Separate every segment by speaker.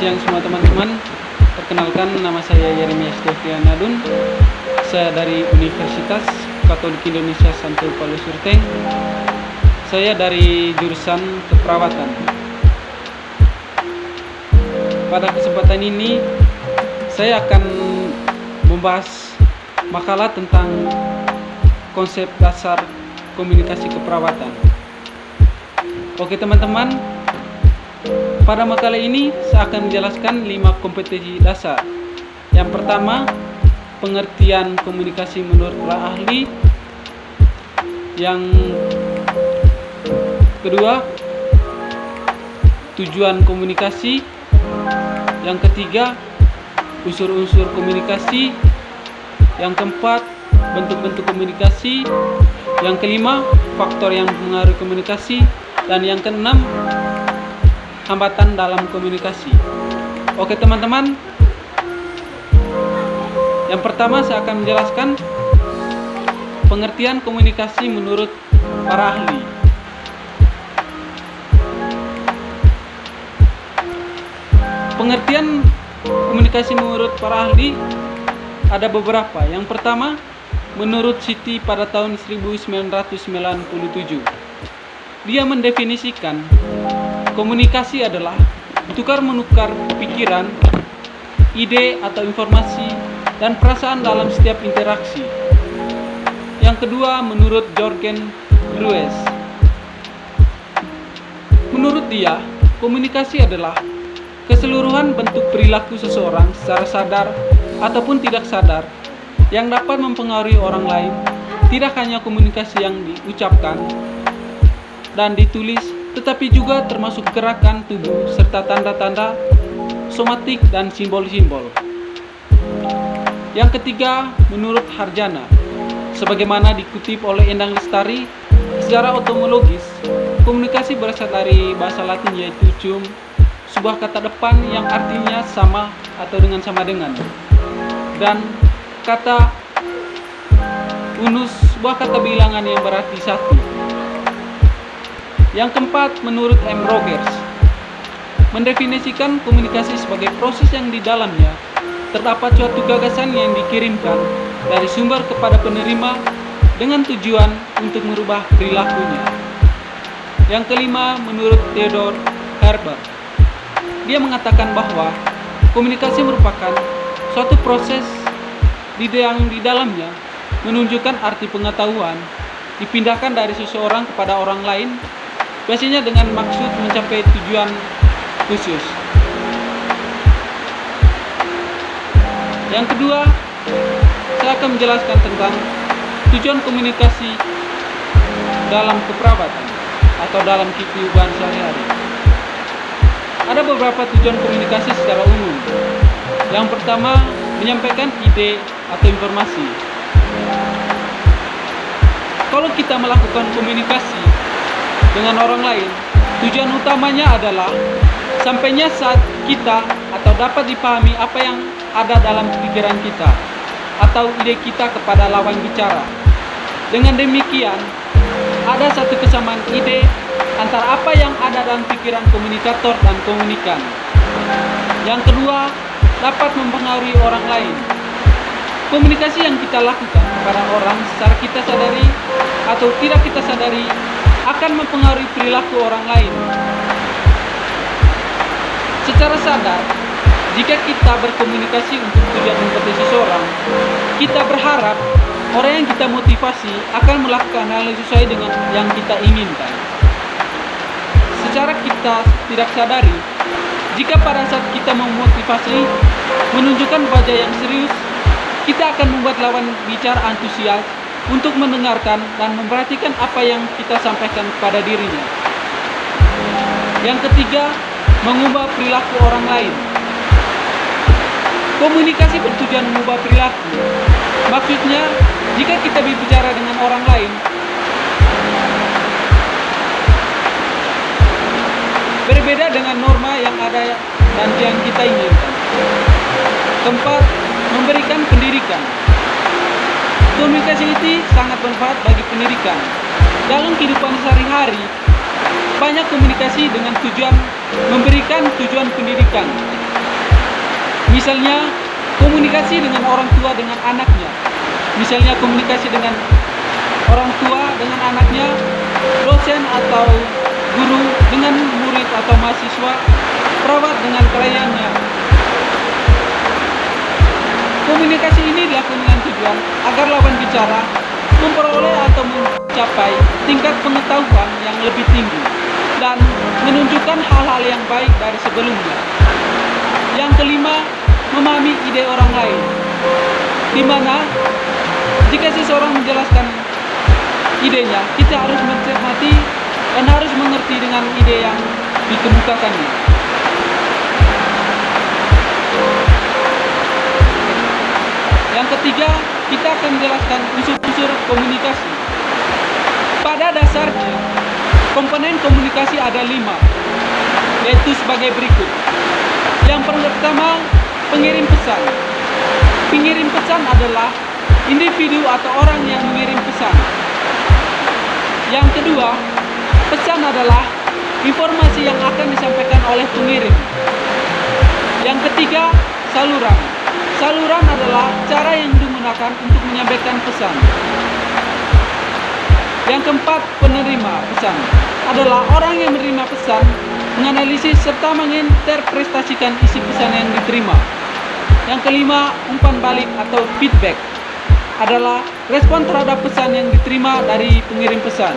Speaker 1: siang semua teman-teman. Perkenalkan, nama saya Yeremias Devrianadun. Saya dari Universitas Katolik Indonesia Santo Paulus Surteng. Saya dari jurusan keperawatan. Pada kesempatan ini saya akan membahas makalah tentang konsep dasar komunikasi keperawatan. Oke teman-teman, pada makalah ini saya akan menjelaskan 5 kompetensi dasar. Yang pertama, pengertian komunikasi menurut para ahli. Yang kedua, tujuan komunikasi. Yang ketiga, unsur-unsur komunikasi. Yang keempat, bentuk-bentuk komunikasi. Yang kelima, faktor yang mempengaruhi komunikasi. Dan yang keenam, hambatan dalam komunikasi. Oke teman-teman, yang pertama saya akan menjelaskan pengertian komunikasi menurut para ahli. Pengertian komunikasi menurut para ahli ada beberapa. Yang pertama, menurut Siti pada tahun 1997, dia mendefinisikan komunikasi adalah tukar-menukar pikiran, ide atau informasi, dan perasaan dalam setiap interaksi. Yang kedua, menurut Jürgen Lues. Menurut dia, komunikasi adalah keseluruhan bentuk perilaku seseorang secara sadar ataupun tidak sadar yang dapat mempengaruhi orang lain, tidak hanya komunikasi yang diucapkan dan ditulis, tetapi juga termasuk gerakan tubuh serta tanda-tanda somatik dan simbol-simbol. Yang ketiga, menurut Harjana, sebagaimana dikutip oleh Endang Lestari, secara etimologis, komunikasi berasal dari bahasa Latin yaitu cum, sebuah kata depan yang artinya sama atau dengan sama dengan, dan kata unus, sebuah kata bilangan yang berarti satu. Yang keempat, menurut M. Rogers, mendefinisikan komunikasi sebagai proses yang di dalamnya terdapat suatu gagasan yang dikirimkan dari sumber kepada penerima dengan tujuan untuk merubah perilakunya. Yang kelima, menurut Theodor Herbert, dia mengatakan bahwa komunikasi merupakan suatu proses yang di dalamnya menunjukkan arti pengetahuan dipindahkan dari seseorang kepada orang lain, biasanya dengan maksud mencapai tujuan khusus. Yang kedua, saya akan menjelaskan tentang tujuan komunikasi dalam keperawatan atau dalam kehidupan sehari-hari. Ada beberapa tujuan komunikasi secara umum. Yang pertama, menyampaikan ide atau informasi. Kalau kita melakukan komunikasi dengan orang lain, tujuan utamanya adalah sampainya saat kita atau dapat dipahami apa yang ada dalam pikiran kita atau ide kita kepada lawan bicara. Dengan demikian, ada satu kesamaan ide antara apa yang ada dalam pikiran komunikator dan komunikan. Yang kedua, dapat mempengaruhi orang lain. Komunikasi yang kita lakukan kepada orang secara kita sadari atau tidak kita sadari akan mempengaruhi perilaku orang lain. Secara sadar, jika kita berkomunikasi untuk tujuan membantu seseorang, kita berharap orang yang kita motivasi akan melakukan hal yang sesuai dengan yang kita inginkan. Secara kita tidak sadari, jika pada saat kita memotivasi menunjukkan wajah yang serius, kita akan membuat lawan bicara antusias untuk mendengarkan dan memperhatikan apa yang kita sampaikan kepada dirinya. Yang ketiga, mengubah perilaku orang lain. Komunikasi bertujuan mengubah perilaku. Maksudnya, jika kita berbicara dengan orang lain, berbeda dengan norma yang ada dan yang kita inginkan. Keempat, memberikan pendidikan. Komunikasi ini sangat bermanfaat bagi pendidikan. Dalam kehidupan sehari-hari, banyak komunikasi dengan tujuan memberikan tujuan pendidikan. Misalnya komunikasi dengan orang tua dengan anaknya. Misalnya komunikasi dengan orang tua dengan anaknya, dosen atau guru dengan murid atau mahasiswa, perawat dengan kliennya. Komunikasi ini dilakukan dengan tujuan agar lawan bicara memperoleh atau mencapai tingkat pengetahuan yang lebih tinggi dan menunjukkan hal-hal yang baik dari sebelumnya. Yang kelima, memahami ide orang lain, di mana jika seseorang menjelaskan idenya, kita harus mencermati dan harus mengerti dengan ide yang dikemukakannya. Yang ketiga, kita akan menjelaskan unsur-unsur komunikasi. Pada dasarnya, komponen komunikasi ada 5, yaitu sebagai berikut. Yang pertama, pengirim pesan. Pengirim pesan adalah individu atau orang yang mengirim pesan. Yang kedua, pesan adalah informasi yang akan disampaikan oleh pengirim. Yang ketiga, saluran. Saluran adalah cara yang digunakan untuk menyampaikan pesan. Yang keempat, penerima pesan adalah orang yang menerima pesan, menganalisis serta menginterpretasikan isi pesan yang diterima. Yang kelima, umpan balik atau feedback adalah respon terhadap pesan yang diterima dari pengirim pesan.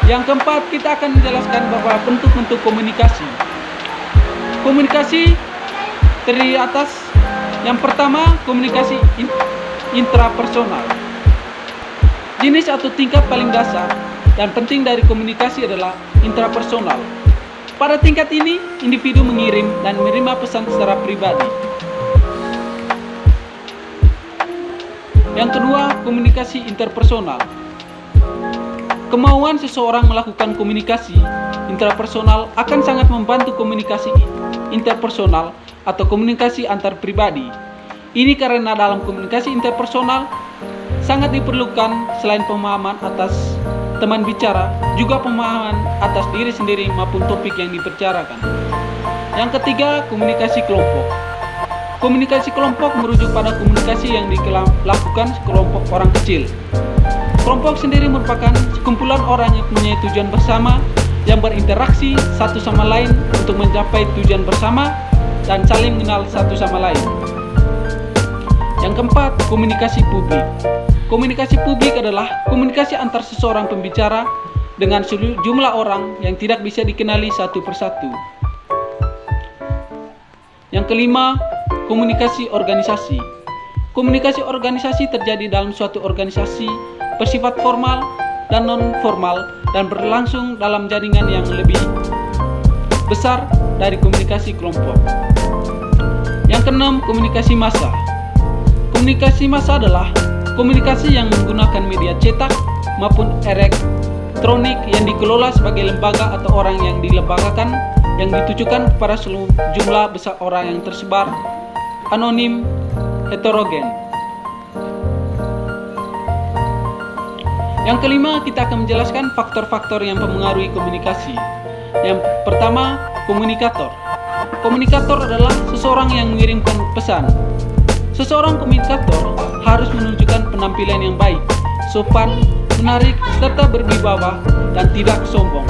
Speaker 1: Yang keempat, kita akan menjelaskan beberapa bentuk-bentuk komunikasi. Komunikasi terdiri atas yang pertama, komunikasi intrapersonal. Jenis atau tingkat paling dasar dan penting dari komunikasi adalah intrapersonal. Pada tingkat ini, individu mengirim dan menerima pesan secara pribadi. Yang kedua, komunikasi interpersonal. Kemauan seseorang melakukan komunikasi intrapersonal akan sangat membantu komunikasi interpersonal atau komunikasi antar pribadi. Ini karena dalam komunikasi interpersonal sangat diperlukan selain pemahaman atas teman bicara, juga pemahaman atas diri sendiri maupun topik yang dibicarakan. Yang ketiga, komunikasi kelompok. Komunikasi kelompok merujuk pada komunikasi yang dilakukan sekelompok orang kecil. Kelompok sendiri merupakan sekumpulan orang yang mempunyai tujuan bersama, yang berinteraksi satu sama lain untuk mencapai tujuan bersama dan saling mengenal satu sama lain. Yang keempat, komunikasi publik. Komunikasi publik adalah komunikasi antar seseorang pembicara dengan sejumlah orang yang tidak bisa dikenali satu persatu. Yang kelima, komunikasi organisasi. Komunikasi organisasi terjadi dalam suatu organisasi bersifat formal dan non-formal dan berlangsung dalam jaringan yang lebih besar dari komunikasi kelompok. Yang keenam, komunikasi massa. Komunikasi massa adalah komunikasi yang menggunakan media cetak maupun elektronik yang dikelola sebagai lembaga atau orang yang dilembagakan, yang ditujukan kepada sejumlah besar orang yang tersebar, anonim, heterogen. Yang kelima, kita akan menjelaskan faktor-faktor yang mempengaruhi komunikasi. Yang pertama, komunikator. Komunikator adalah seseorang yang mengirimkan pesan. Seseorang komunikator harus menunjukkan penampilan yang baik, sopan, menarik, serta berwibawa dan tidak sombong.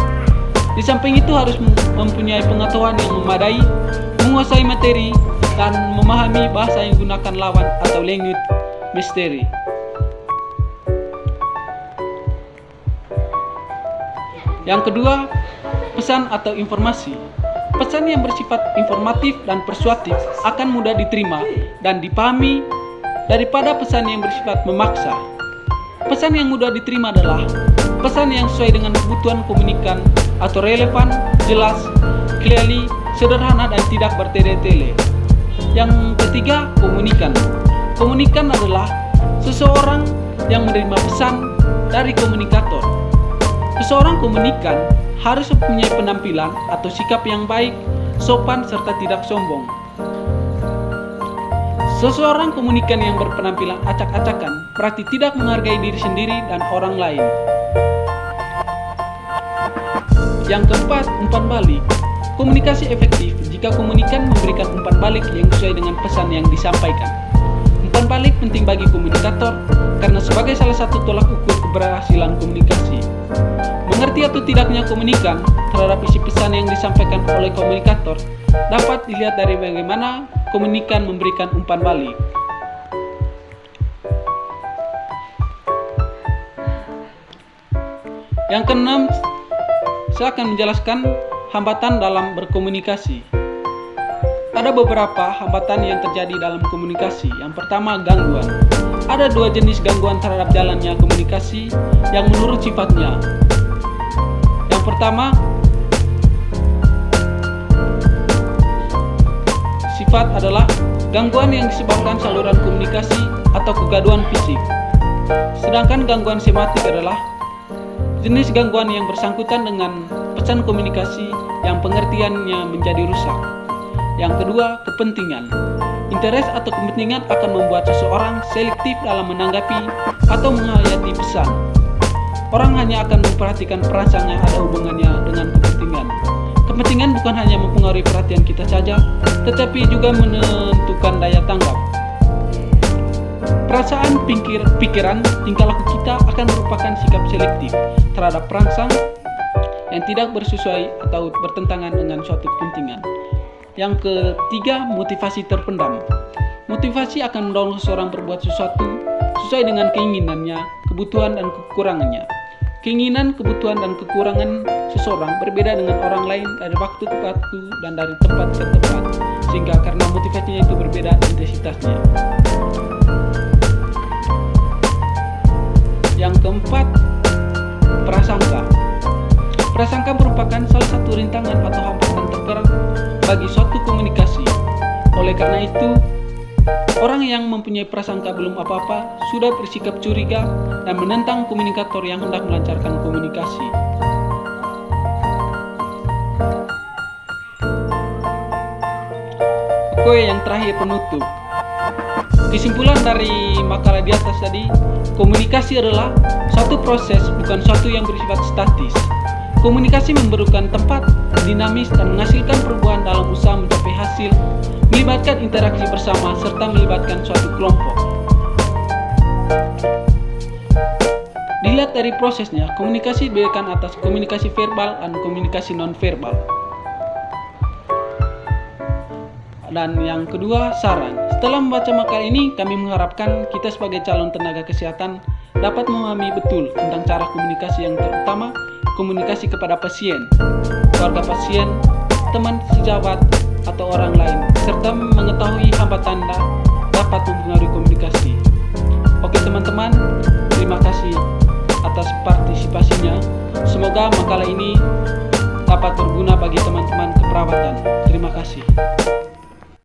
Speaker 1: Di samping itu harus mempunyai pengetahuan yang memadai, menguasai materi, dan memahami bahasa yang digunakan lawan atau language misteri. Yang kedua, pesan atau informasi. Pesan yang bersifat informatif dan persuasif akan mudah diterima dan dipahami daripada pesan yang bersifat memaksa. Pesan yang mudah diterima adalah pesan yang sesuai dengan kebutuhan komunikan atau relevan, jelas, clearly, sederhana, dan tidak bertele-tele. Yang ketiga, komunikan. Komunikan adalah seseorang yang menerima pesan dari komunikator. Seseorang komunikan harus mempunyai penampilan atau sikap yang baik, sopan, serta tidak sombong. Seseorang komunikan yang berpenampilan acak-acakan berarti tidak menghargai diri sendiri dan orang lain. Yang keempat, umpan balik. Komunikasi efektif jika komunikan memberikan umpan balik yang sesuai dengan pesan yang disampaikan. Umpan balik penting bagi komunikator karena sebagai salah satu tolak ukur keberhasilan komunikasi. Mengerti atau tidaknya komunikan terhadap isi pesan yang disampaikan oleh komunikator dapat dilihat dari bagaimana komunikan memberikan umpan balik. Yang keenam, saya akan menjelaskan hambatan dalam berkomunikasi. Ada beberapa hambatan yang terjadi dalam komunikasi. Yang pertama, gangguan. Ada dua jenis gangguan terhadap jalannya komunikasi yang menurut sifatnya. Yang pertama, sifat adalah gangguan yang disebabkan saluran komunikasi atau kegaduhan fisik. Sedangkan gangguan semantik adalah jenis gangguan yang bersangkutan dengan pesan komunikasi yang pengertiannya menjadi rusak. Yang kedua, kepentingan. Interest atau kepentingan akan membuat seseorang selektif dalam menanggapi atau menghayati pesan. Orang hanya akan memperhatikan perasaan yang ada hubungannya dengan kepentingan. Kepentingan bukan hanya mempengaruhi perhatian kita saja, tetapi juga menentukan daya tanggap. Perasaan, pikiran, tingkah laku kita akan merupakan sikap selektif terhadap perangsang yang tidak bersesuai atau bertentangan dengan suatu kepentingan. Yang ketiga, motivasi terpendam. Motivasi akan mendorong seseorang berbuat sesuatu sesuai dengan keinginannya, kebutuhan, dan kekurangannya. Keinginan, kebutuhan, dan kekurangan seseorang berbeda dengan orang lain dari waktu ke waktu dan dari tempat ke tempat, sehingga karena motivasinya itu berbeda intensitasnya. Yang keempat, prasangka. Prasangka merupakan salah satu rintangan atau hambatan terberat bagi suatu komunikasi. Oleh karena itu, orang yang mempunyai prasangka belum apa-apa sudah bersikap curiga dan menentang komunikator yang hendak melancarkan komunikasi. Oke, yang terakhir, penutup. Kesimpulan dari makalah di atas tadi, komunikasi adalah suatu proses, bukan suatu yang bersifat statis. Komunikasi memerlukan tempat, dinamis, dan menghasilkan perubahan dalam usaha mencapai hasil, melibatkan interaksi bersama, serta melibatkan suatu kelompok. Dilihat dari prosesnya, komunikasi dibedakan atas komunikasi verbal dan komunikasi non-verbal. Dan yang kedua, saran. Setelah membaca makalah ini, kami mengharapkan kita sebagai calon tenaga kesehatan dapat memahami betul tentang cara komunikasi yang terutama komunikasi kepada pasien, keluarga pasien, teman sejawat, atau orang lain, serta mengetahui hambatan dapat mempengaruhi komunikasi. Oke teman-teman, terima kasih atas partisipasinya. Semoga makalah ini dapat berguna bagi teman-teman keperawatan. Terima kasih.